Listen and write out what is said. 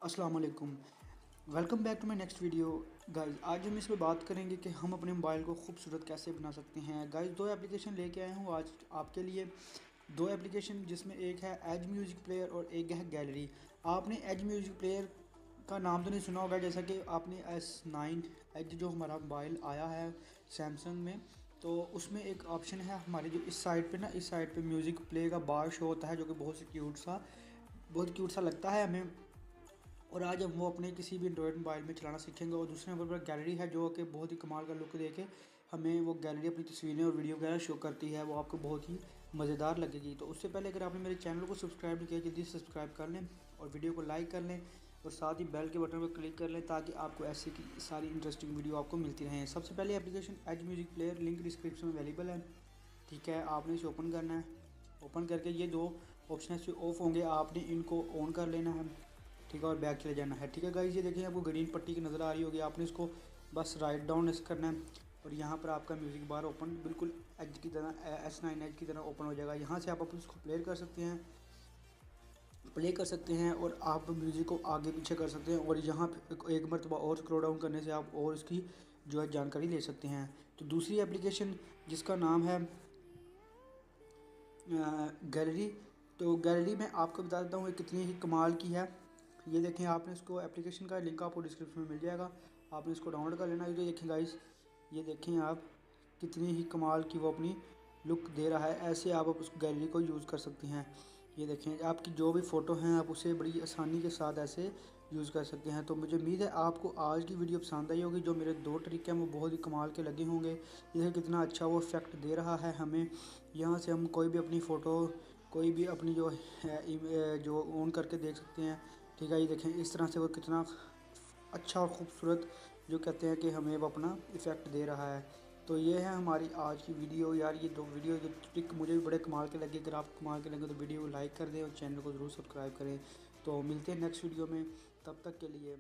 अस्सलाम वालेकुम। Welcome back to my next video. Guys आज हम इसमें बात करेंगे कि हम अपने मोबाइल को खूबसूरत कैसे बना सकते हैं। गाइस दो एप्लीकेशन लेके आया हूँ आज आपके लिए। दो एप्लीकेशन जिसमें एक है एज म्यूज़िक प्लेयर और एक है गैलरी। आपने एज म्यूज़िक प्लेयर का नाम तो नहीं सुना होगा, जैसा कि आपने S9 एज जो हमारा मोबाइल आया है सैमसंग में, तो उसमें एक ऑप्शन है हमारे जो इस साइड पे ना, इस साइड पे म्यूज़िक प्ले का बार शो होता है, जो कि बहुत क्यूट सा लगता है हमें। और आज हम वो अपने किसी भी एंड्रॉयड मोबाइल में चलाना सीखेंगे। और दूसरे नंबर पर गैलरी है, जो कि बहुत ही कमाल का लुक दे के हमें वो गैलरी अपनी तस्वीरें और वीडियो वगैरह शो करती है। वो आपको बहुत ही मज़ेदार लगेगी। तो उससे पहले अगर आपने मेरे चैनल को सब्सक्राइब नहीं किया, जल्दी से सब्सक्राइब कर लें और वीडियो को लाइक कर लें और साथ ही बेल के बटन पर क्लिक कर लें, ताकि आपको ऐसी की सारी इंटरेस्टिंग वीडियो आपको मिलती रहें। सबसे पहले application as music player, link description में अवेलेबल है। ठीक है, आपने इसे ओपन करना है। ओपन करके ये दो ऑप्शन से ऑफ होंगे, आपने इनको ऑन कर लेना है। ठीक है, और बैक चले जाना है। ठीक है गाइस, ये देखिए आपको ग्रीन पट्टी की नज़र आ रही होगी, आपने इसको बस राइट डाउन करना है और यहाँ पर आपका म्यूज़िक बार ओपन बिल्कुल एज की तरह S9 एज की तरह ओपन हो जाएगा। यहाँ से आप इसको प्ले कर सकते हैं और आप म्यूज़िक को आगे पीछे कर सकते हैं। और यहाँ पे एक मरतबा और स्क्रॉल डाउन करने से आप और इसकी जो है जानकारी ले सकते हैं। तो दूसरी एप्लीकेशन जिसका नाम है गैलरी, तो गैलरी में आपको बता देता हूँ ये कितनी ही कमाल की है। ये देखें, आपने इसको एप्लीकेशन का लिंक आपको डिस्क्रिप्शन में मिल जाएगा, आपने इसको डाउनलोड कर लेना। ये देखें गाइस, ये देखें आप कितनी ही कमाल की वो अपनी लुक दे रहा है। ऐसे आप उस गैलरी को यूज़ कर सकती हैं। ये देखें, आपकी जो भी फ़ोटो हैं आप उसे बड़ी आसानी के साथ ऐसे यूज़ कर सकते हैं। तो मुझे उम्मीद है आपको आज की वीडियो पसंद आई होगी। जो मेरे दो तरीके हैं वो बहुत ही कमाल के लगे होंगे। ये कितना अच्छा वो इफ़ेक्ट दे रहा है हमें। यहाँ से हम कोई भी अपनी फ़ोटो, कोई भी अपनी जो है जो ऑन करके देख सकते हैं। ठीक है, ये देखें इस तरह से वो कितना अच्छा और ख़ूबसूरत जो कहते हैं कि हमें वो अपना इफ़ेक्ट दे रहा है। तो ये है हमारी आज की वीडियो। यार ये दो वीडियो जो ट्रिक मुझे भी बड़े कमाल के लगे। अगर आपको कमाल के लगे तो वीडियो को लाइक कर दें और चैनल को ज़रूर सब्सक्राइब करें। तो मिलते हैं नेक्स्ट वीडियो में, तब तक के लिए